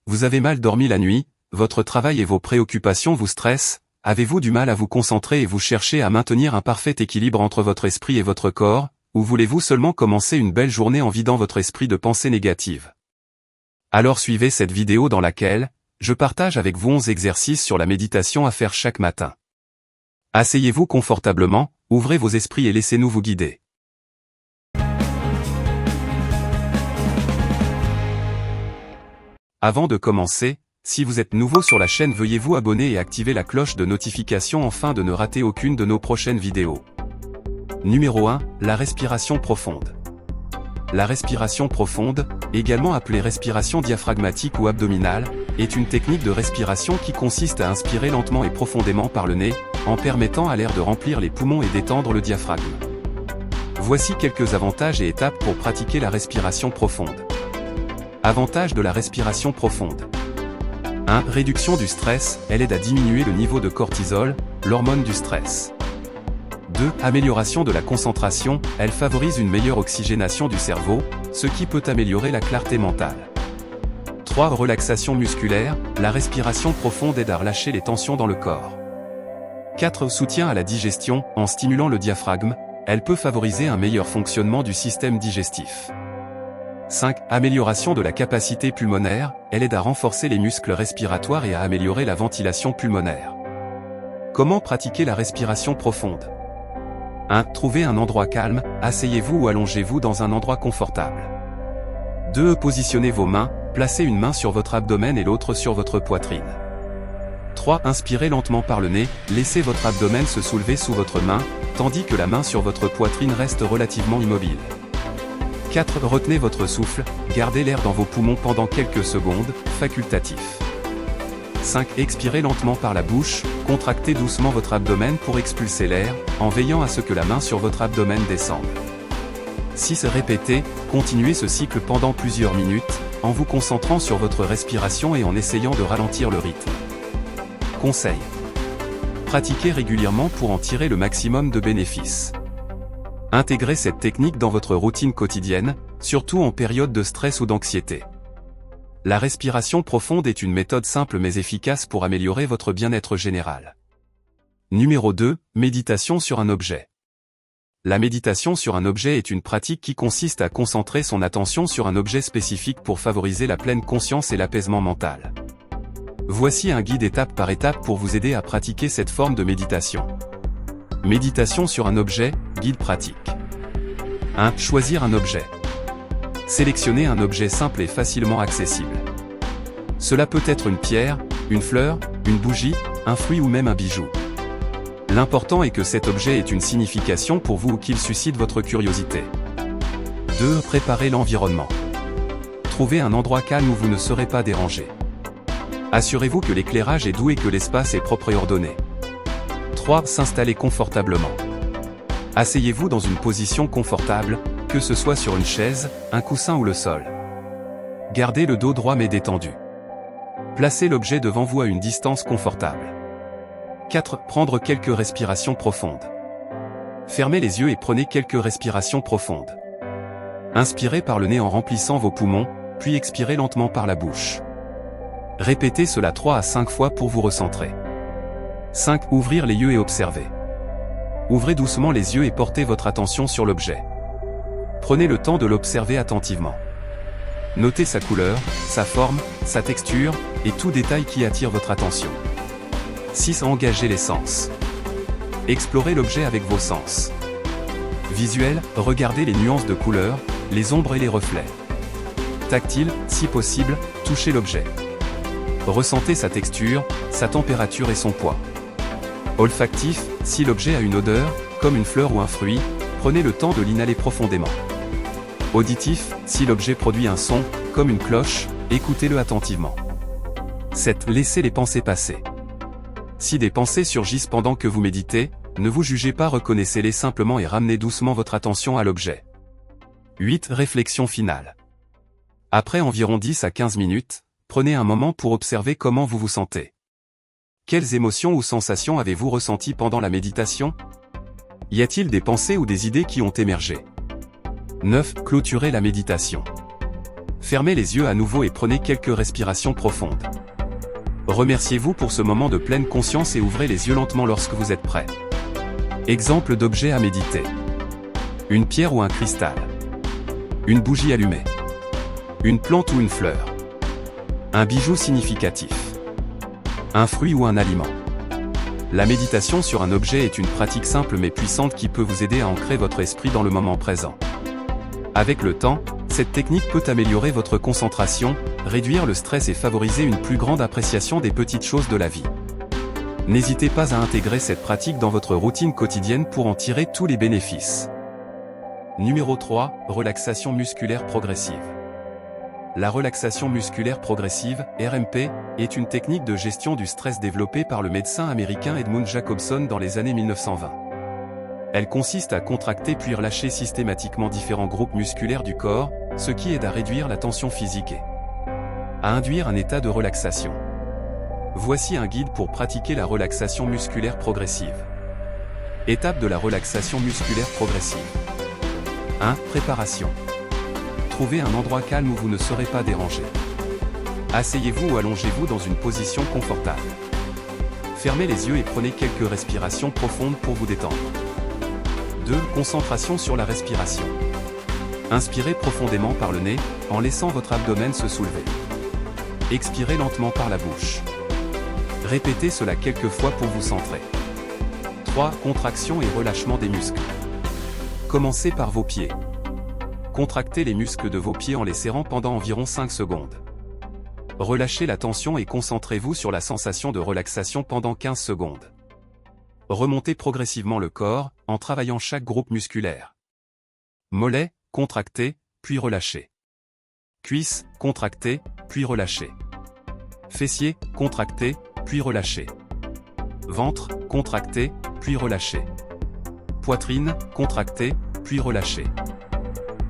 Vous avez mal dormi la nuit, votre travail et vos préoccupations vous stressent, avez-vous du mal à vous concentrer et vous cherchez à maintenir un parfait équilibre entre votre esprit et votre corps, ou voulez-vous seulement commencer une belle journée en vidant votre esprit de pensées négatives? Alors suivez cette vidéo dans laquelle, je partage avec vous 11 exercices sur la méditation à faire chaque matin. Asseyez-vous confortablement, ouvrez vos esprits et laissez-nous vous guider. Avant de commencer, si vous êtes nouveau sur la chaîne, veuillez vous abonner et activer la cloche de notification afin de ne rater aucune de nos prochaines vidéos. Numéro 1, la respiration profonde. La respiration profonde, également appelée respiration diaphragmatique ou abdominale, est une technique de respiration qui consiste à inspirer lentement et profondément par le nez, en permettant à l'air de remplir les poumons et d'étendre le diaphragme. Voici quelques avantages et étapes pour pratiquer la respiration profonde. Avantages de la respiration profonde. 1. Réduction du stress, elle aide à diminuer le niveau de cortisol, l'hormone du stress. 2. Amélioration de la concentration, elle favorise une meilleure oxygénation du cerveau, ce qui peut améliorer la clarté mentale. 3. Relaxation musculaire, la respiration profonde aide à relâcher les tensions dans le corps. 4. Soutien à la digestion, en stimulant le diaphragme, elle peut favoriser un meilleur fonctionnement du système digestif. 5. Amélioration de la capacité pulmonaire, elle aide à renforcer les muscles respiratoires et à améliorer la ventilation pulmonaire. Comment pratiquer la respiration profonde? 1. Trouvez un endroit calme, asseyez-vous ou allongez-vous dans un endroit confortable. 2. Positionnez vos mains, placez une main sur votre abdomen et l'autre sur votre poitrine. 3. Inspirez lentement par le nez, laissez votre abdomen se soulever sous votre main, tandis que la main sur votre poitrine reste relativement immobile. 4. Retenez votre souffle, gardez l'air dans vos poumons pendant quelques secondes, facultatif. 5. Expirez lentement par la bouche, contractez doucement votre abdomen pour expulser l'air, en veillant à ce que la main sur votre abdomen descende. 6. Répétez, continuez ce cycle pendant plusieurs minutes, en vous concentrant sur votre respiration et en essayant de ralentir le rythme. Conseil. Pratiquez régulièrement pour en tirer le maximum de bénéfices. Intégrez cette technique dans votre routine quotidienne, surtout en période de stress ou d'anxiété. La respiration profonde est une méthode simple mais efficace pour améliorer votre bien-être général. Numéro 2, méditation sur un objet. La méditation sur un objet est une pratique qui consiste à concentrer son attention sur un objet spécifique pour favoriser la pleine conscience et l'apaisement mental. Voici un guide étape par étape pour vous aider à pratiquer cette forme de méditation. Méditation sur un objet, guide pratique. 1. Choisir un objet. Sélectionnez un objet simple et facilement accessible. Cela peut être une pierre, une fleur, une bougie, un fruit ou même un bijou. L'important est que cet objet ait une signification pour vous ou qu'il suscite votre curiosité. 2. Préparez l'environnement. Trouvez un endroit calme où vous ne serez pas dérangé. Assurez-vous que l'éclairage est doux et que l'espace est propre et ordonné. 3. S'installer confortablement. Asseyez-vous dans une position confortable, que ce soit sur une chaise, un coussin ou le sol. Gardez le dos droit mais détendu. Placez l'objet devant vous à une distance confortable. 4. Prendre quelques respirations profondes. Fermez les yeux et prenez quelques respirations profondes. Inspirez par le nez en remplissant vos poumons, puis expirez lentement par la bouche. Répétez cela 3 à 5 fois pour vous recentrer. 5. Ouvrir les yeux et observer. Ouvrez doucement les yeux et portez votre attention sur l'objet. Prenez le temps de l'observer attentivement. Notez sa couleur, sa forme, sa texture, et tout détail qui attire votre attention. 6. Engagez les sens. Explorez l'objet avec vos sens. Visuel, regardez les nuances de couleurs, les ombres et les reflets. Tactile, si possible, touchez l'objet. Ressentez sa texture, sa température et son poids. Olfactif, si l'objet a une odeur, comme une fleur ou un fruit, prenez le temps de l'inhaler profondément. Auditif, si l'objet produit un son, comme une cloche, écoutez-le attentivement. 7. Laissez les pensées passer. Si des pensées surgissent pendant que vous méditez, ne vous jugez pas, reconnaissez-les simplement et ramenez doucement votre attention à l'objet. 8. Réflexion finale. Après environ 10 à 15 minutes, prenez un moment pour observer comment vous vous sentez. Quelles émotions ou sensations avez-vous ressenties pendant la méditation? Y a-t-il des pensées ou des idées qui ont émergé? 9. Clôturer la méditation. Fermez les yeux à nouveau et prenez quelques respirations profondes. Remerciez-vous pour ce moment de pleine conscience et ouvrez les yeux lentement lorsque vous êtes prêt. Exemple d'objet à méditer. Une pierre ou un cristal. Une bougie allumée. Une plante ou une fleur. Un bijou significatif. Un fruit ou un aliment. La méditation sur un objet est une pratique simple mais puissante qui peut vous aider à ancrer votre esprit dans le moment présent. Avec le temps, cette technique peut améliorer votre concentration, réduire le stress et favoriser une plus grande appréciation des petites choses de la vie. N'hésitez pas à intégrer cette pratique dans votre routine quotidienne pour en tirer tous les bénéfices. Numéro 3, relaxation musculaire progressive. La relaxation musculaire progressive, RMP, est une technique de gestion du stress développée par le médecin américain Edmund Jacobson dans les années 1920. Elle consiste à contracter puis relâcher systématiquement différents groupes musculaires du corps, ce qui aide à réduire la tension physique et à induire un état de relaxation. Voici un guide pour pratiquer la relaxation musculaire progressive. Étape de la relaxation musculaire progressive. 1. Préparation. Trouvez un endroit calme où vous ne serez pas dérangé. Asseyez-vous ou allongez-vous dans une position confortable. Fermez les yeux et prenez quelques respirations profondes pour vous détendre. 2. Concentration sur la respiration. Inspirez profondément par le nez, en laissant votre abdomen se soulever. Expirez lentement par la bouche. Répétez cela quelques fois pour vous centrer. 3. Contraction et relâchement des muscles. Commencez par vos pieds. Contractez les muscles de vos pieds en les serrant pendant environ 5 secondes. Relâchez la tension et concentrez-vous sur la sensation de relaxation pendant 15 secondes. Remontez progressivement le corps, en travaillant chaque groupe musculaire. Mollets, contractez, puis relâchez. Cuisses, contractez, puis relâchez. Fessiers, contractez, puis relâchez. Ventre, contractez, puis relâchez. Poitrine, contractez, puis relâchez.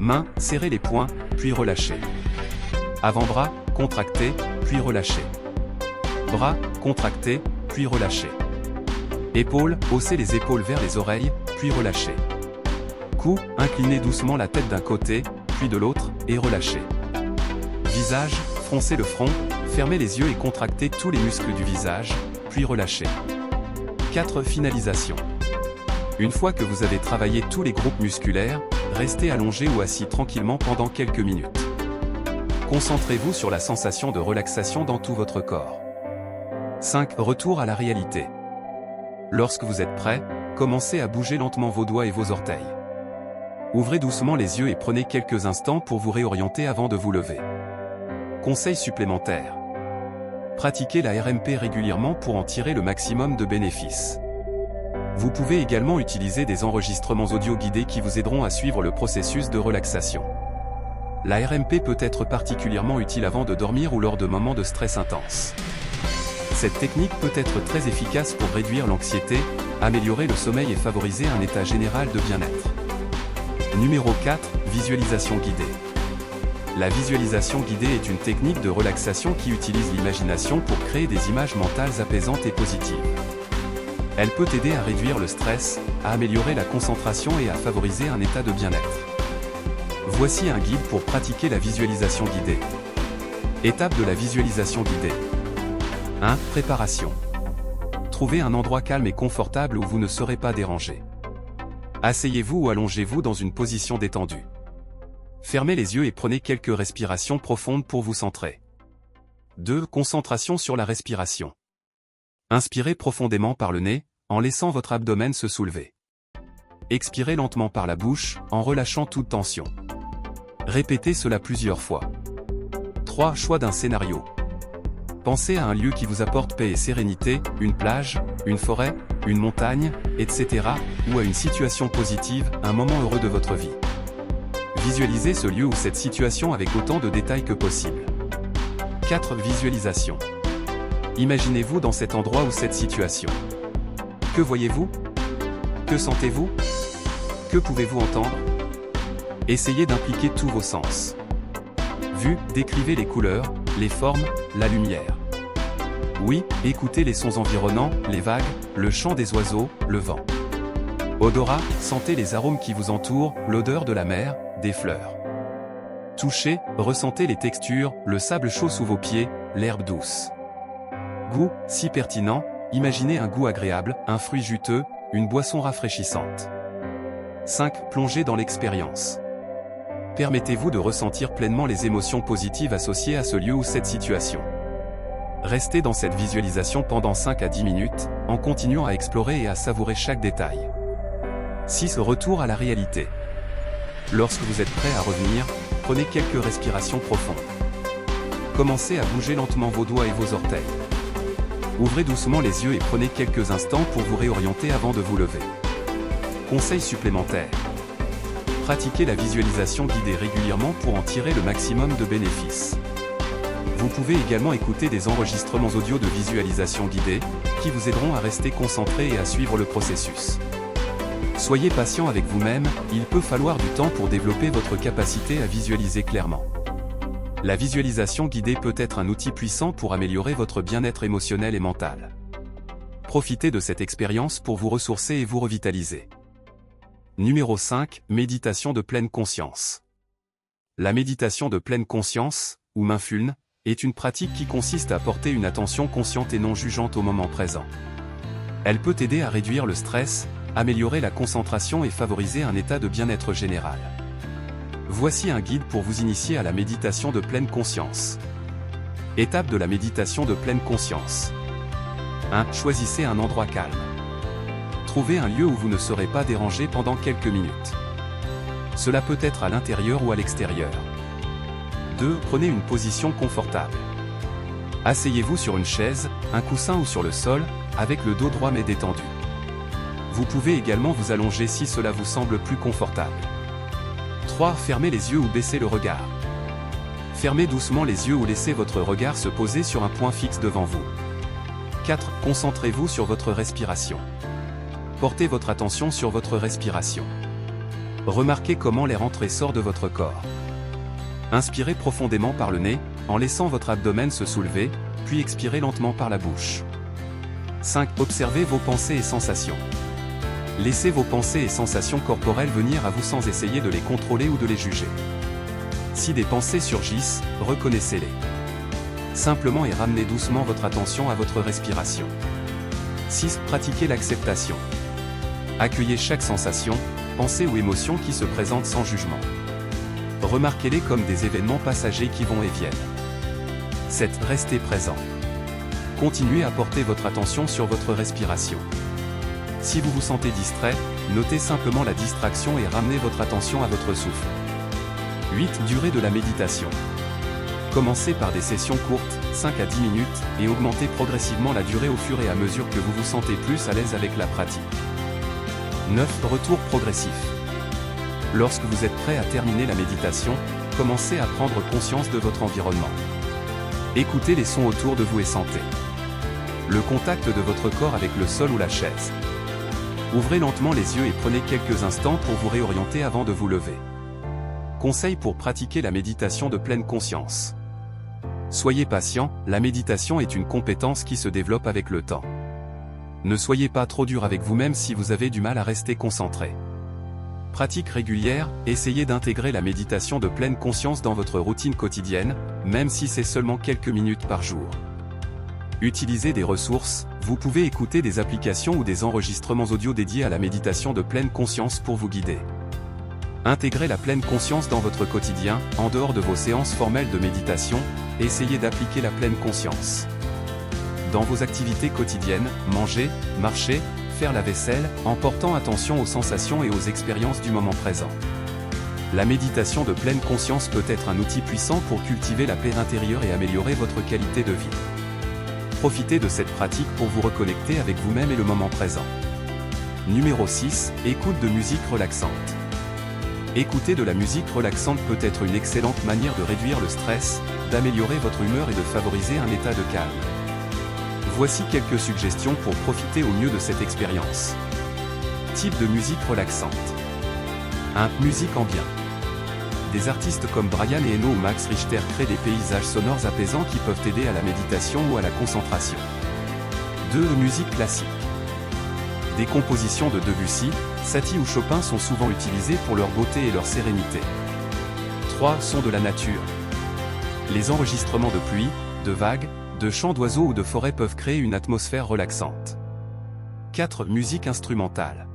Mains, serrez les poings, puis relâchez. Avant-bras, contractez, puis relâchez. Bras, contractez, puis relâchez. Épaules, haussez les épaules vers les oreilles, puis relâchez. Cou, inclinez doucement la tête d'un côté, puis de l'autre, et relâchez. Visage, froncez le front, fermez les yeux et contractez tous les muscles du visage, puis relâchez. 4. Finalisation. Une fois que vous avez travaillé tous les groupes musculaires, restez allongé ou assis tranquillement pendant quelques minutes. Concentrez-vous sur la sensation de relaxation dans tout votre corps. 5. Retour à la réalité. Lorsque vous êtes prêt, commencez à bouger lentement vos doigts et vos orteils. Ouvrez doucement les yeux et prenez quelques instants pour vous réorienter avant de vous lever. Conseil supplémentaire. Pratiquez la RMP régulièrement pour en tirer le maximum de bénéfices. Vous pouvez également utiliser des enregistrements audio guidés qui vous aideront à suivre le processus de relaxation. La RMP peut être particulièrement utile avant de dormir ou lors de moments de stress intense. Cette technique peut être très efficace pour réduire l'anxiété, améliorer le sommeil et favoriser un état général de bien-être. Numéro 4. Visualisation guidée. La visualisation guidée est une technique de relaxation qui utilise l'imagination pour créer des images mentales apaisantes et positives. Elle peut aider à réduire le stress, à améliorer la concentration et à favoriser un état de bien-être. Voici un guide pour pratiquer la visualisation guidée. Étape de la visualisation guidée. 1. Préparation. Trouvez un endroit calme et confortable où vous ne serez pas dérangé. Asseyez-vous ou allongez-vous dans une position détendue. Fermez les yeux et prenez quelques respirations profondes pour vous centrer. 2. Concentration sur la respiration. Inspirez profondément par le nez, en laissant votre abdomen se soulever. Expirez lentement par la bouche, en relâchant toute tension. Répétez cela plusieurs fois. 3. Choix d'un scénario. Pensez à un lieu qui vous apporte paix et sérénité, une plage, une forêt, une montagne, etc., ou à une situation positive, un moment heureux de votre vie. Visualisez ce lieu ou cette situation avec autant de détails que possible. 4. Visualisation. Imaginez-vous dans cet endroit ou cette situation. Que voyez-vous? Que sentez-vous? Que pouvez-vous entendre? Essayez d'impliquer tous vos sens. Vue, décrivez les couleurs, les formes, la lumière. Oui, écoutez les sons environnants, les vagues, le chant des oiseaux, le vent. Odorat, sentez les arômes qui vous entourent, l'odeur de la mer, des fleurs. Touchez, ressentez les textures, le sable chaud sous vos pieds, l'herbe douce. Goût, si pertinent, imaginez un goût agréable, un fruit juteux, une boisson rafraîchissante. 5. Plongez dans l'expérience. Permettez-vous de ressentir pleinement les émotions positives associées à ce lieu ou cette situation. Restez dans cette visualisation pendant 5 à 10 minutes, en continuant à explorer et à savourer chaque détail. 6. Retour à la réalité. Lorsque vous êtes prêt à revenir, prenez quelques respirations profondes. Commencez à bouger lentement vos doigts et vos orteils. Ouvrez doucement les yeux et prenez quelques instants pour vous réorienter avant de vous lever. Conseil supplémentaire. Pratiquez la visualisation guidée régulièrement pour en tirer le maximum de bénéfices. Vous pouvez également écouter des enregistrements audio de visualisation guidée, qui vous aideront à rester concentré et à suivre le processus. Soyez patient avec vous-même, il peut falloir du temps pour développer votre capacité à visualiser clairement. La visualisation guidée peut être un outil puissant pour améliorer votre bien-être émotionnel et mental. Profitez de cette expérience pour vous ressourcer et vous revitaliser. Numéro 5. Méditation de pleine conscience. La méditation de pleine conscience, ou mindfulness, est une pratique qui consiste à porter une attention consciente et non jugeante au moment présent. Elle peut aider à réduire le stress, améliorer la concentration et favoriser un état de bien-être général. Voici un guide pour vous initier à la méditation de pleine conscience. Étape de la méditation de pleine conscience. 1. Choisissez un endroit calme. Trouvez un lieu où vous ne serez pas dérangé pendant quelques minutes. Cela peut être à l'intérieur ou à l'extérieur. 2. Prenez une position confortable. Asseyez-vous sur une chaise, un coussin ou sur le sol, avec le dos droit mais détendu. Vous pouvez également vous allonger si cela vous semble plus confortable. 3. Fermez les yeux ou baissez le regard. Fermez doucement les yeux ou laissez votre regard se poser sur un point fixe devant vous. 4. Concentrez-vous sur votre respiration. Portez votre attention sur votre respiration. Remarquez comment l'air entre et sort de votre corps. Inspirez profondément par le nez, en laissant votre abdomen se soulever, puis expirez lentement par la bouche. 5. Observez vos pensées et sensations. Laissez vos pensées et sensations corporelles venir à vous sans essayer de les contrôler ou de les juger. Si des pensées surgissent, reconnaissez-les. Simplement et ramenez doucement votre attention à votre respiration. 6. Pratiquez l'acceptation. Accueillez chaque sensation, pensée ou émotion qui se présente sans jugement. Remarquez-les comme des événements passagers qui vont et viennent. 7. Restez présent. Continuez à porter votre attention sur votre respiration. Si vous vous sentez distrait, notez simplement la distraction et ramenez votre attention à votre souffle. 8. Durée de la méditation. Commencez par des sessions courtes, 5 à 10 minutes, et augmentez progressivement la durée au fur et à mesure que vous vous sentez plus à l'aise avec la pratique. 9. Retour progressif. Lorsque vous êtes prêt à terminer la méditation, commencez à prendre conscience de votre environnement. Écoutez les sons autour de vous et sentez le contact de votre corps avec le sol ou la chaise. Ouvrez lentement les yeux et prenez quelques instants pour vous réorienter avant de vous lever. Conseil pour pratiquer la méditation de pleine conscience. Soyez patient, la méditation est une compétence qui se développe avec le temps. Ne soyez pas trop dur avec vous-même si vous avez du mal à rester concentré. Pratique régulière, essayez d'intégrer la méditation de pleine conscience dans votre routine quotidienne, même si c'est seulement quelques minutes par jour. Utilisez des ressources, vous pouvez écouter des applications ou des enregistrements audio dédiés à la méditation de pleine conscience pour vous guider. Intégrez la pleine conscience dans votre quotidien, en dehors de vos séances formelles de méditation, essayez d'appliquer la pleine conscience. Dans vos activités quotidiennes, manger, marcher, faire la vaisselle, en portant attention aux sensations et aux expériences du moment présent. La méditation de pleine conscience peut être un outil puissant pour cultiver la paix intérieure et améliorer votre qualité de vie. Profitez de cette pratique pour vous reconnecter avec vous-même et le moment présent. Numéro 6. Écoute de musique relaxante. Écouter de la musique relaxante peut être une excellente manière de réduire le stress, d'améliorer votre humeur et de favoriser un état de calme. Voici quelques suggestions pour profiter au mieux de cette expérience. Type de musique relaxante. 1. Musique ambiante. Des artistes comme Brian Eno ou Max Richter créent des paysages sonores apaisants qui peuvent aider à la méditation ou à la concentration. 2. Musique classique. Des compositions de Debussy, Satie ou Chopin sont souvent utilisées pour leur beauté et leur sérénité. 3. Sons de la nature. Les enregistrements de pluie, de vagues, de chants d'oiseaux ou de forêts peuvent créer une atmosphère relaxante. 4. Musique instrumentale.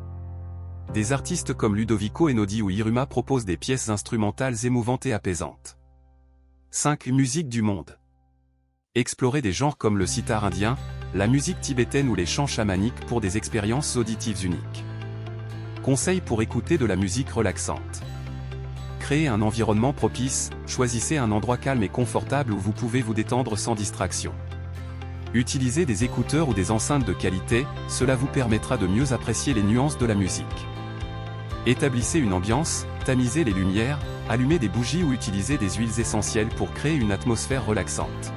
Des artistes comme Ludovico Einaudi ou Iruma proposent des pièces instrumentales émouvantes et apaisantes. 5. Musique du monde. Explorez des genres comme le sitar indien, la musique tibétaine ou les chants chamaniques pour des expériences auditives uniques. Conseils pour écouter de la musique relaxante. Créez un environnement propice, choisissez un endroit calme et confortable où vous pouvez vous détendre sans distraction. Utilisez des écouteurs ou des enceintes de qualité, cela vous permettra de mieux apprécier les nuances de la musique. Établissez une ambiance, tamisez les lumières, allumez des bougies ou utilisez des huiles essentielles pour créer une atmosphère relaxante.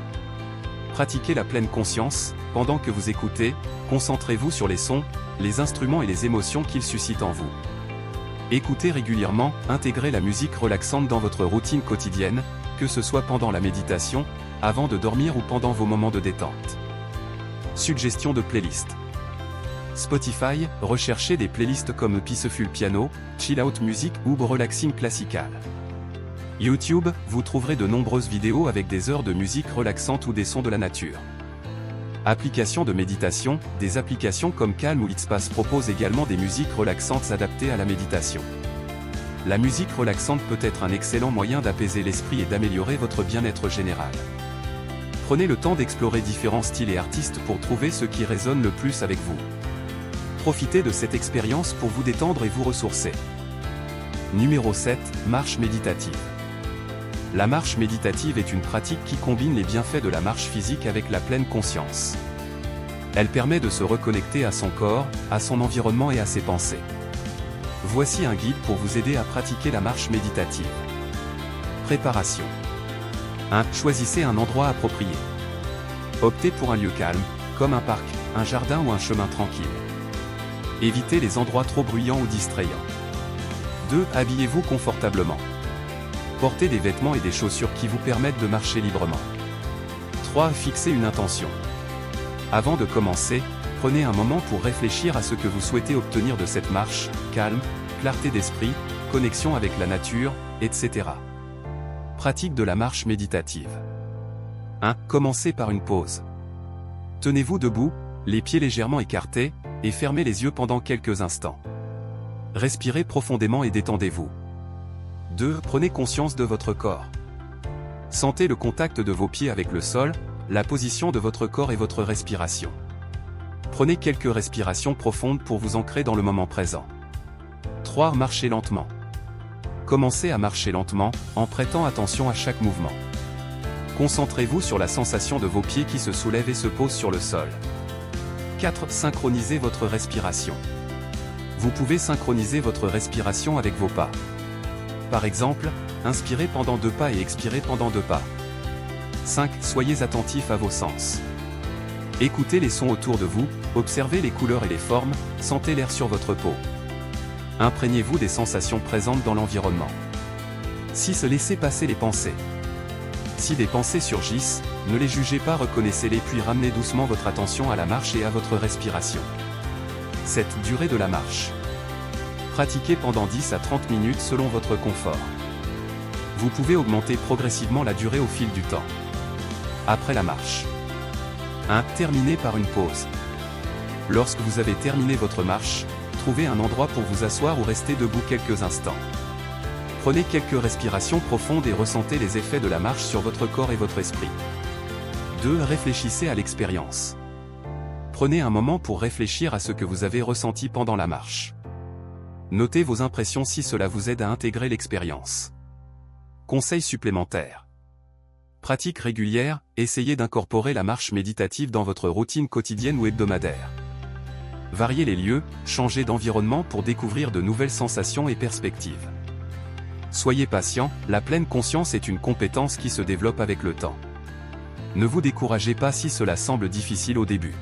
Pratiquez la pleine conscience, pendant que vous écoutez, concentrez-vous sur les sons, les instruments et les émotions qu'ils suscitent en vous. Écoutez régulièrement, intégrez la musique relaxante dans votre routine quotidienne, que ce soit pendant la méditation, avant de dormir ou pendant vos moments de détente. Suggestions de playlists. Spotify, recherchez des playlists comme Peaceful Piano, Chill Out Music ou Relaxing Classical. YouTube, vous trouverez de nombreuses vidéos avec des heures de musique relaxante ou des sons de la nature. Applications de méditation, des applications comme Calm ou Headspace proposent également des musiques relaxantes adaptées à la méditation. La musique relaxante peut être un excellent moyen d'apaiser l'esprit et d'améliorer votre bien-être général. Prenez le temps d'explorer différents styles et artistes pour trouver ce qui résonne le plus avec vous. Profitez de cette expérience pour vous détendre et vous ressourcer. Numéro 7, marche méditative. La marche méditative est une pratique qui combine les bienfaits de la marche physique avec la pleine conscience. Elle permet de se reconnecter à son corps, à son environnement et à ses pensées. Voici un guide pour vous aider à pratiquer la marche méditative. Préparation. 1. Choisissez un endroit approprié. Optez pour un lieu calme, comme un parc, un jardin ou un chemin tranquille. Évitez les endroits trop bruyants ou distrayants. 2. Habillez-vous confortablement. Portez des vêtements et des chaussures qui vous permettent de marcher librement. 3. Fixez une intention. Avant de commencer, prenez un moment pour réfléchir à ce que vous souhaitez obtenir de cette marche, calme, clarté d'esprit, connexion avec la nature, etc. Pratique de la marche méditative. 1. Commencez par une pause. Tenez-vous debout, les pieds légèrement écartés, et fermez les yeux pendant quelques instants. Respirez profondément et détendez-vous. 2. Prenez conscience de votre corps. Sentez le contact de vos pieds avec le sol, la position de votre corps et votre respiration. Prenez quelques respirations profondes pour vous ancrer dans le moment présent. 3. Marchez lentement. Commencez à marcher lentement, en prêtant attention à chaque mouvement. Concentrez-vous sur la sensation de vos pieds qui se soulèvent et se posent sur le sol. 4. Synchronisez votre respiration. Vous pouvez synchroniser votre respiration avec vos pas. Par exemple, inspirez pendant 2 pas et expirez pendant 2 pas. 5. Soyez attentif à vos sens. Écoutez les sons autour de vous, observez les couleurs et les formes, sentez l'air sur votre peau. Imprégnez-vous des sensations présentes dans l'environnement. 6. Laissez passer les pensées. Si des pensées surgissent, ne les jugez pas, reconnaissez-les puis ramenez doucement votre attention à la marche et à votre respiration. 7. Durée de la marche. Pratiquez pendant 10 à 30 minutes selon votre confort. Vous pouvez augmenter progressivement la durée au fil du temps. Après la marche. 1. Terminez par une pause. Lorsque vous avez terminé votre marche, trouvez un endroit pour vous asseoir ou rester debout quelques instants. Prenez quelques respirations profondes et ressentez les effets de la marche sur votre corps et votre esprit. 2. Réfléchissez à l'expérience. Prenez un moment pour réfléchir à ce que vous avez ressenti pendant la marche. Notez vos impressions si cela vous aide à intégrer l'expérience. Conseils supplémentaires. Pratique régulière, essayez d'incorporer la marche méditative dans votre routine quotidienne ou hebdomadaire. Variez les lieux, changez d'environnement pour découvrir de nouvelles sensations et perspectives. Soyez patient, la pleine conscience est une compétence qui se développe avec le temps. Ne vous découragez pas si cela semble difficile au début.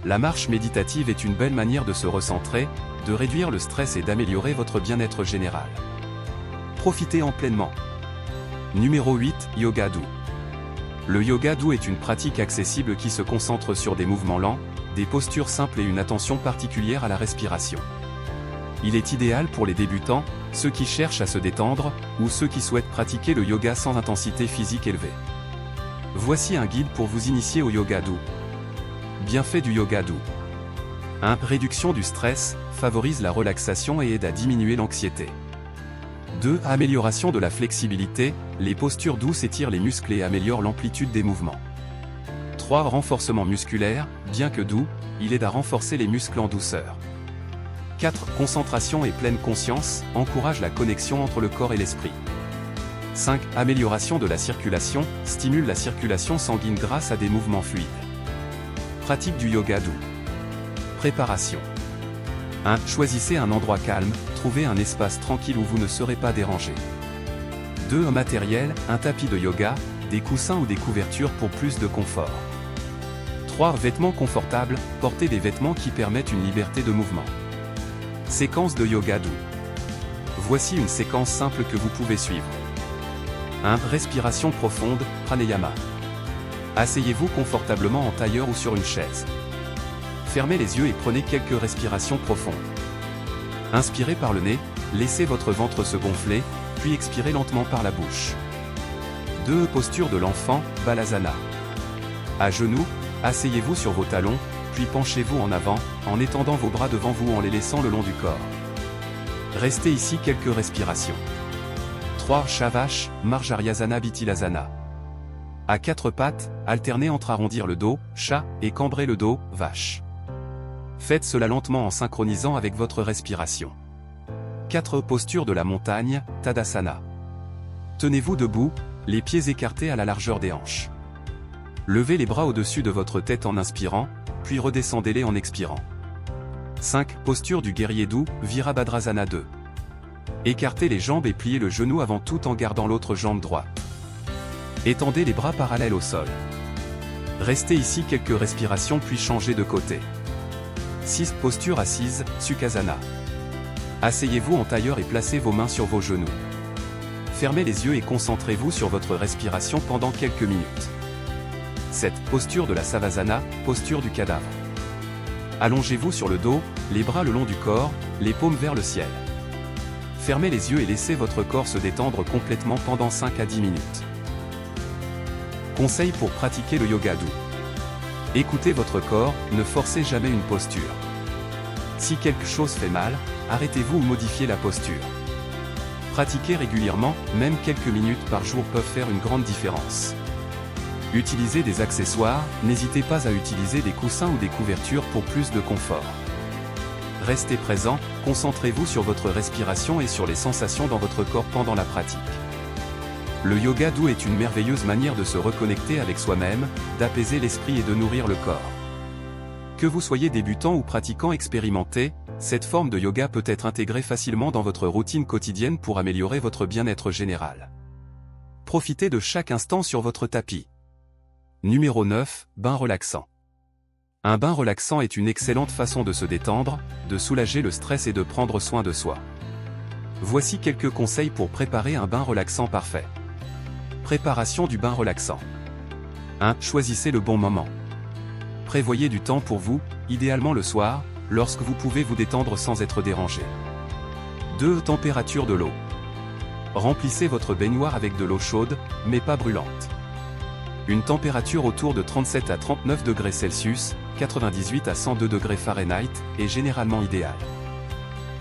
La marche méditative est une belle manière de se recentrer, de réduire le stress et d'améliorer votre bien-être général. Profitez-en pleinement. Numéro 8, Yoga doux. Le yoga doux est une pratique accessible qui se concentre sur des mouvements lents, des postures simples et une attention particulière à la respiration. Il est idéal pour les débutants, ceux qui cherchent à se détendre, ou ceux qui souhaitent pratiquer le yoga sans intensité physique élevée. Voici un guide pour vous initier au yoga doux. Bienfaits du yoga doux. 1. Réduction du stress, favorise la relaxation et aide à diminuer l'anxiété. 2. Amélioration de la flexibilité, les postures douces étirent les muscles et améliorent l'amplitude des mouvements. 3. Renforcement musculaire, bien que doux, il aide à renforcer les muscles en douceur. 4. Concentration et pleine conscience, encourage la connexion entre le corps et l'esprit. 5. Amélioration de la circulation, stimule la circulation sanguine grâce à des mouvements fluides. Pratique du yoga doux. Préparation. 1. Choisissez un endroit calme, trouvez un espace tranquille où vous ne serez pas dérangé. 2. Matériel, un tapis de yoga, des coussins ou des couvertures pour plus de confort. 3. Vêtements confortables, portez des vêtements qui permettent une liberté de mouvement. Séquence de yoga doux. Voici une séquence simple que vous pouvez suivre. 1. Respiration profonde, pranayama. Asseyez-vous confortablement en tailleur ou sur une chaise. Fermez les yeux et prenez quelques respirations profondes. Inspirez par le nez, laissez votre ventre se gonfler, puis expirez lentement par la bouche. 2. Posture de l'enfant, Balasana. À genoux, asseyez-vous sur vos talons, puis penchez-vous en avant, en étendant vos bras devant vous en les laissant le long du corps. Restez ici quelques respirations. 3. Shavash, Marjaryasana Bittilasana. À quatre pattes, alternez entre arrondir le dos, chat, et cambrer le dos, vache. Faites cela lentement en synchronisant avec votre respiration. 4. Posture de la montagne, Tadasana. Tenez-vous debout, les pieds écartés à la largeur des hanches. Levez les bras au-dessus de votre tête en inspirant, puis redescendez-les en expirant. 5. Posture du guerrier doux, Virabhadrasana 2. Écartez les jambes et pliez le genou avant tout en gardant l'autre jambe droite. Étendez les bras parallèles au sol. Restez ici quelques respirations puis changez de côté. 6. Posture assise, Sukhasana. Asseyez-vous en tailleur et placez vos mains sur vos genoux. Fermez les yeux et concentrez-vous sur votre respiration pendant quelques minutes. 7. Posture de la Savasana, posture du cadavre. Allongez-vous sur le dos, les bras le long du corps, les paumes vers le ciel. Fermez les yeux et laissez votre corps se détendre complètement pendant 5 à 10 minutes. Conseil pour pratiquer le yoga doux. Écoutez votre corps, ne forcez jamais une posture. Si quelque chose fait mal, arrêtez-vous ou modifiez la posture. Pratiquez régulièrement, même quelques minutes par jour peuvent faire une grande différence. Utilisez des accessoires, n'hésitez pas à utiliser des coussins ou des couvertures pour plus de confort. Restez présent, concentrez-vous sur votre respiration et sur les sensations dans votre corps pendant la pratique. Le yoga doux est une merveilleuse manière de se reconnecter avec soi-même, d'apaiser l'esprit et de nourrir le corps. Que vous soyez débutant ou pratiquant expérimenté, cette forme de yoga peut être intégrée facilement dans votre routine quotidienne pour améliorer votre bien-être général. Profitez de chaque instant sur votre tapis. Numéro 9, bain relaxant. Un bain relaxant est une excellente façon de se détendre, de soulager le stress et de prendre soin de soi. Voici quelques conseils pour préparer un bain relaxant parfait. Préparation du bain relaxant. 1. Choisissez le bon moment. Prévoyez du temps pour vous, idéalement le soir, lorsque vous pouvez vous détendre sans être dérangé. 2. Température de l'eau. Remplissez votre baignoire avec de l'eau chaude, mais pas brûlante. Une température autour de 37 à 39 degrés Celsius, 98 à 102 degrés Fahrenheit, est généralement idéale.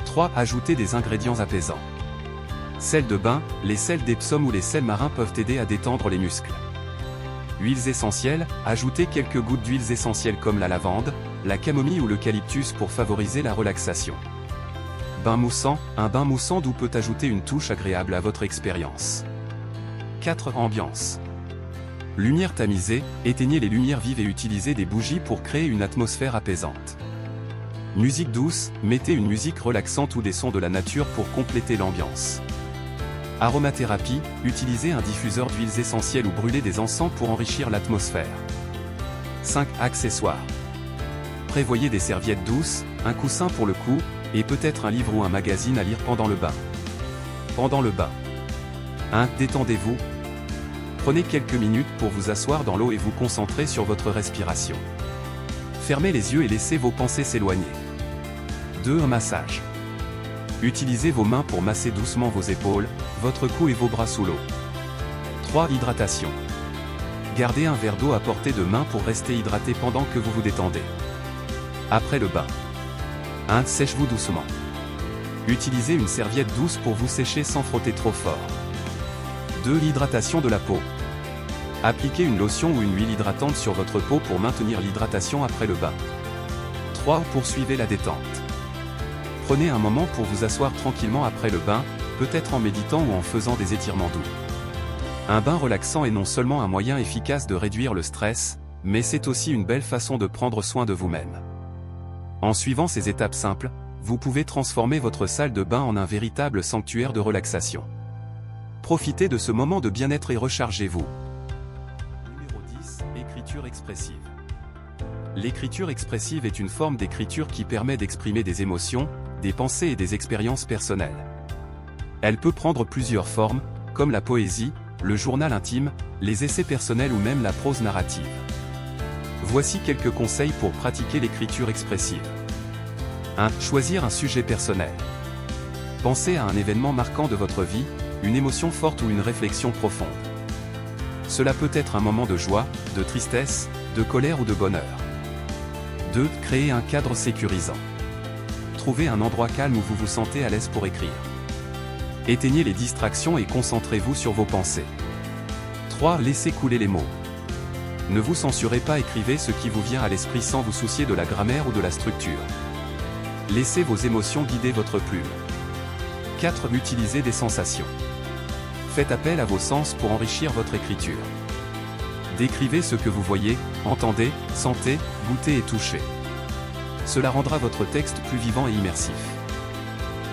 3. Ajoutez des ingrédients apaisants. Sel de bain, les sels d'Epsom ou les sels marins peuvent aider à détendre les muscles. Huiles essentielles, ajoutez quelques gouttes d'huiles essentielles comme la lavande, la camomille ou l'eucalyptus pour favoriser la relaxation. Bain moussant, un bain moussant doux peut ajouter une touche agréable à votre expérience. 4. Ambiance. Lumière tamisée, éteignez les lumières vives et utilisez des bougies pour créer une atmosphère apaisante. Musique douce, mettez une musique relaxante ou des sons de la nature pour compléter l'ambiance. Aromathérapie, utilisez un diffuseur d'huiles essentielles ou brûlez des encens pour enrichir l'atmosphère. 5. Accessoires. Prévoyez des serviettes douces, un coussin pour le cou, et peut-être un livre ou un magazine à lire pendant le bain. Pendant le bain. 1. Détendez-vous. Prenez quelques minutes pour vous asseoir dans l'eau et vous concentrer sur votre respiration. Fermez les yeux et laissez vos pensées s'éloigner. 2. Un massage. Utilisez vos mains pour masser doucement vos épaules, votre cou et vos bras sous l'eau. 3. Hydratation. Gardez un verre d'eau à portée de main pour rester hydraté pendant que vous vous détendez. Après le bain. 1. Sèche-vous doucement. Utilisez une serviette douce pour vous sécher sans frotter trop fort. 2. L'hydratation de la peau. Appliquez une lotion ou une huile hydratante sur votre peau pour maintenir l'hydratation après le bain. 3. Poursuivez la détente. Prenez un moment pour vous asseoir tranquillement après le bain, peut-être en méditant ou en faisant des étirements doux. Un bain relaxant est non seulement un moyen efficace de réduire le stress, mais c'est aussi une belle façon de prendre soin de vous-même. En suivant ces étapes simples, vous pouvez transformer votre salle de bain en un véritable sanctuaire de relaxation. Profitez de ce moment de bien-être et rechargez-vous. Numéro 10. Écriture expressive. L'écriture expressive est une forme d'écriture qui permet d'exprimer des émotions, des pensées et des expériences personnelles. Elle peut prendre plusieurs formes, comme la poésie, le journal intime, les essais personnels ou même la prose narrative. Voici quelques conseils pour pratiquer l'écriture expressive. 1. Choisir un sujet personnel. Pensez à un événement marquant de votre vie, une émotion forte ou une réflexion profonde. Cela peut être un moment de joie, de tristesse, de colère ou de bonheur. 2. Créer un cadre sécurisant. Trouvez un endroit calme où vous vous sentez à l'aise pour écrire. Éteignez les distractions et concentrez-vous sur vos pensées. 3. Laissez couler les mots. Ne vous censurez pas, écrivez ce qui vous vient à l'esprit sans vous soucier de la grammaire ou de la structure. Laissez vos émotions guider votre plume. 4. Utilisez des sensations. Faites appel à vos sens pour enrichir votre écriture. Décrivez ce que vous voyez, entendez, sentez, goûtez et touchez. Cela rendra votre texte plus vivant et immersif.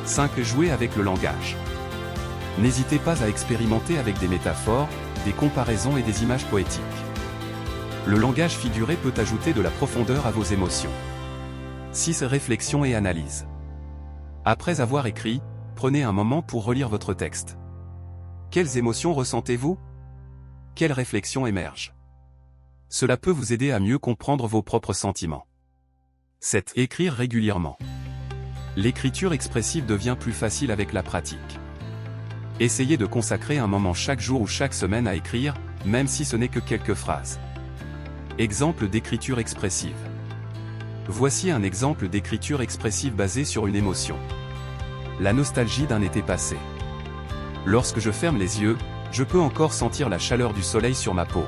5. Jouez avec le langage. N'hésitez pas à expérimenter avec des métaphores, des comparaisons et des images poétiques. Le langage figuré peut ajouter de la profondeur à vos émotions. 6. Réflexion et analyse. Après avoir écrit, prenez un moment pour relire votre texte. Quelles émotions ressentez-vous? Quelles réflexions émergent? Cela peut vous aider à mieux comprendre vos propres sentiments. 7. Écrire régulièrement. L'écriture expressive devient plus facile avec la pratique. Essayez de consacrer un moment chaque jour ou chaque semaine à écrire, même si ce n'est que quelques phrases. Exemple d'écriture expressive. Voici un exemple d'écriture expressive basée sur une émotion. La nostalgie d'un été passé. Lorsque je ferme les yeux, je peux encore sentir la chaleur du soleil sur ma peau.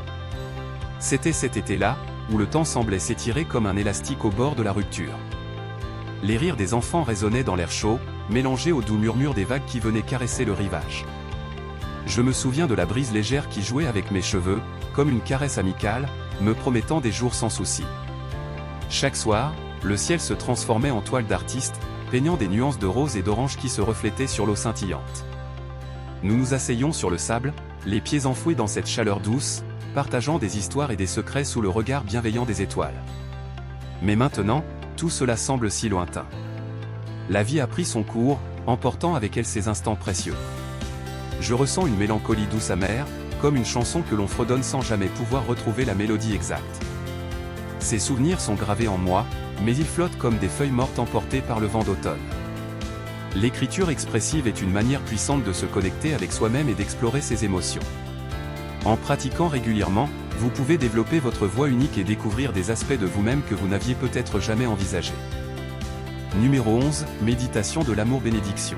C'était cet été-là, où le temps semblait s'étirer comme un élastique au bord de la rupture. Les rires des enfants résonnaient dans l'air chaud, mélangés au doux murmure des vagues qui venaient caresser le rivage. Je me souviens de la brise légère qui jouait avec mes cheveux, comme une caresse amicale, me promettant des jours sans soucis. Chaque soir, le ciel se transformait en toile d'artiste, peignant des nuances de rose et d'orange qui se reflétaient sur l'eau scintillante. Nous nous asseyions sur le sable, les pieds enfouis dans cette chaleur douce, partageant des histoires et des secrets sous le regard bienveillant des étoiles. Mais maintenant, tout cela semble si lointain. La vie a pris son cours, emportant avec elle ses instants précieux. Je ressens une mélancolie douce amère, comme une chanson que l'on fredonne sans jamais pouvoir retrouver la mélodie exacte. Ces souvenirs sont gravés en moi, mais ils flottent comme des feuilles mortes emportées par le vent d'automne. L'écriture expressive est une manière puissante de se connecter avec soi-même et d'explorer ses émotions. En pratiquant régulièrement, vous pouvez développer votre voix unique et découvrir des aspects de vous-même que vous n'aviez peut-être jamais envisagés. Numéro 11. Méditation de l'amour bénédiction.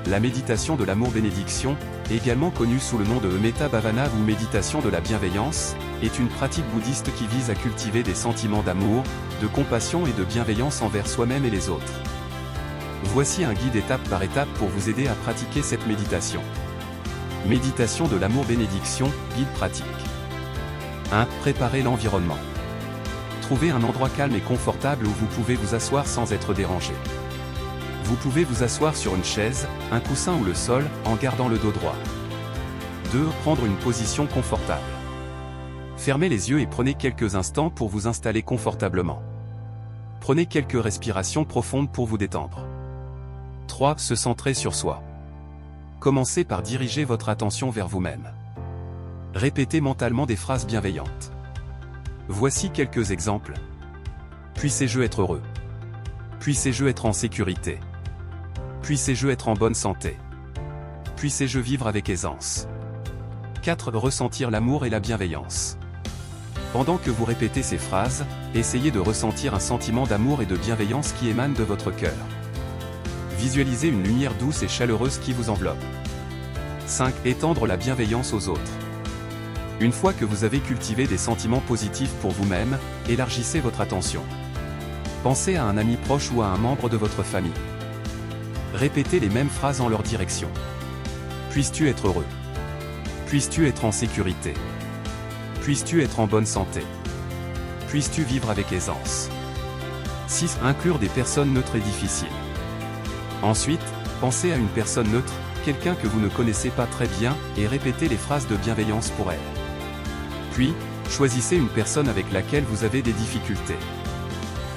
La méditation de l'amour bénédiction, également connue sous le nom de Metta Bhavana ou méditation de la bienveillance, est une pratique bouddhiste qui vise à cultiver des sentiments d'amour, de compassion et de bienveillance envers soi-même et les autres. Voici un guide étape par étape pour vous aider à pratiquer cette méditation. Méditation de l'amour bénédiction, guide pratique. 1. Préparez l'environnement. Trouvez un endroit calme et confortable où vous pouvez vous asseoir sans être dérangé. Vous pouvez vous asseoir sur une chaise, un coussin ou le sol, en gardant le dos droit. 2. Prendre une position confortable. Fermez les yeux et prenez quelques instants pour vous installer confortablement. Prenez quelques respirations profondes pour vous détendre. 3. Se centrer sur soi. Commencez par diriger votre attention vers vous-même. Répétez mentalement des phrases bienveillantes. Voici quelques exemples. Puissez-je être heureux? Puissez-je être en sécurité? Puissez-je être en bonne santé? Puissez-je vivre avec aisance? 4. Ressentir l'amour et la bienveillance. Pendant que vous répétez ces phrases, essayez de ressentir un sentiment d'amour et de bienveillance qui émane de votre cœur. Visualisez une lumière douce et chaleureuse qui vous enveloppe. 5. Étendre la bienveillance aux autres. Une fois que vous avez cultivé des sentiments positifs pour vous-même, élargissez votre attention. Pensez à un ami proche ou à un membre de votre famille. Répétez les mêmes phrases en leur direction. Puisses-tu être heureux? Puisses-tu être en sécurité? Puisses-tu être en bonne santé? Puisses-tu vivre avec aisance? 6. Inclure des personnes neutres et difficiles. Ensuite, pensez à une personne neutre, quelqu'un que vous ne connaissez pas très bien, et répétez les phrases de bienveillance pour elle. Puis, choisissez une personne avec laquelle vous avez des difficultés.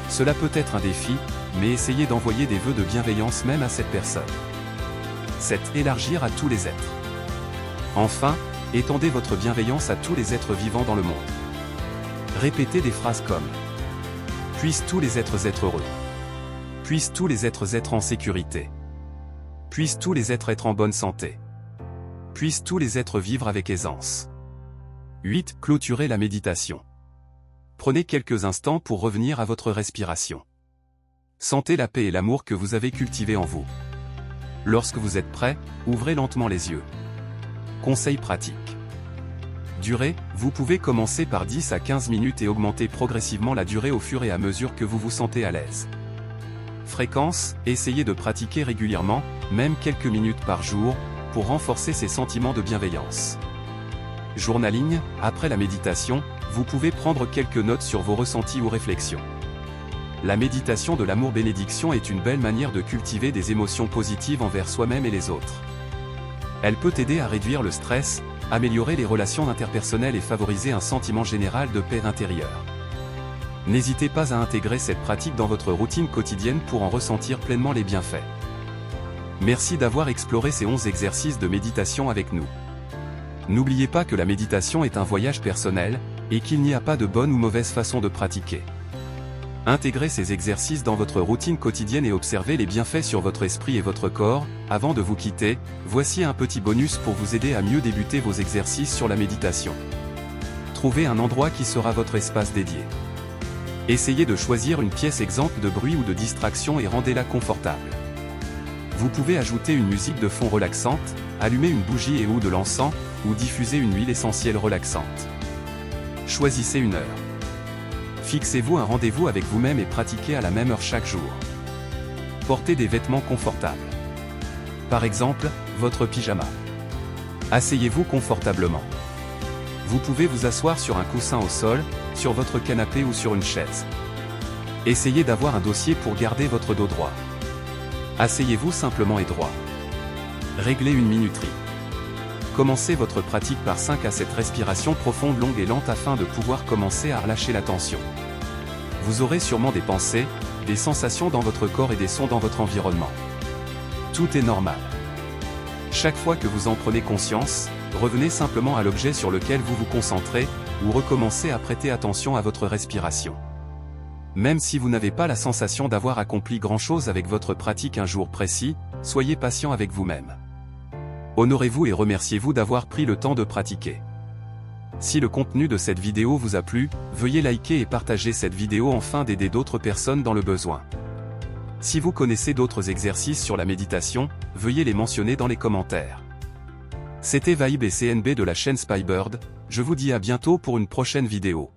Cela peut être un défi, mais essayez d'envoyer des vœux de bienveillance même à cette personne. 7. Élargir à tous les êtres. Enfin, étendez votre bienveillance à tous les êtres vivants dans le monde. Répétez des phrases comme « Puissent tous les êtres être heureux. Puissent tous les êtres être en sécurité. Puissent tous les êtres être en bonne santé. Puissent tous les êtres vivre avec aisance. » 8. Clôturez la méditation. Prenez quelques instants pour revenir à votre respiration. Sentez la paix et l'amour que vous avez cultivés en vous. Lorsque vous êtes prêt, ouvrez lentement les yeux. Conseil pratique. Durée, vous pouvez commencer par 10 à 15 minutes et augmenter progressivement la durée au fur et à mesure que vous vous sentez à l'aise. Fréquence, essayez de pratiquer régulièrement, même quelques minutes par jour, pour renforcer ces sentiments de bienveillance. Journaling, après la méditation, vous pouvez prendre quelques notes sur vos ressentis ou réflexions. La méditation de l'amour bénédiction est une belle manière de cultiver des émotions positives envers soi-même et les autres. Elle peut aider à réduire le stress, améliorer les relations interpersonnelles et favoriser un sentiment général de paix intérieure. N'hésitez pas à intégrer cette pratique dans votre routine quotidienne pour en ressentir pleinement les bienfaits. Merci d'avoir exploré ces 11 exercices de méditation avec nous. N'oubliez pas que la méditation est un voyage personnel, et qu'il n'y a pas de bonne ou mauvaise façon de pratiquer. Intégrez ces exercices dans votre routine quotidienne et observez les bienfaits sur votre esprit et votre corps. Avant de vous quitter, voici un petit bonus pour vous aider à mieux débuter vos exercices sur la méditation. Trouvez un endroit qui sera votre espace dédié. Essayez de choisir une pièce exempte de bruit ou de distraction et rendez-la confortable. Vous pouvez ajouter une musique de fond relaxante, allumer une bougie et ou de l'encens, ou diffuser une huile essentielle relaxante. Choisissez une heure. Fixez-vous un rendez-vous avec vous-même et pratiquez à la même heure chaque jour. Portez des vêtements confortables. Par exemple, votre pyjama. Asseyez-vous confortablement. Vous pouvez vous asseoir sur un coussin au sol, sur votre canapé ou sur une chaise. Essayez d'avoir un dossier pour garder votre dos droit. Asseyez-vous simplement et droit. Réglez une minuterie. Commencez votre pratique par 5 à 7 respirations profondes, longues et lentes afin de pouvoir commencer à relâcher la tension. Vous aurez sûrement des pensées, des sensations dans votre corps et des sons dans votre environnement. Tout est normal. Chaque fois que vous en prenez conscience, revenez simplement à l'objet sur lequel vous vous concentrez, ou recommencez à prêter attention à votre respiration. Même si vous n'avez pas la sensation d'avoir accompli grand-chose avec votre pratique un jour précis, soyez patient avec vous-même. Honorez-vous et remerciez-vous d'avoir pris le temps de pratiquer. Si le contenu de cette vidéo vous a plu, veuillez liker et partager cette vidéo afin d'aider d'autres personnes dans le besoin. Si vous connaissez d'autres exercices sur la méditation, veuillez les mentionner dans les commentaires. C'était Vibe et CNB de la chaîne Spybird, je vous dis à bientôt pour une prochaine vidéo.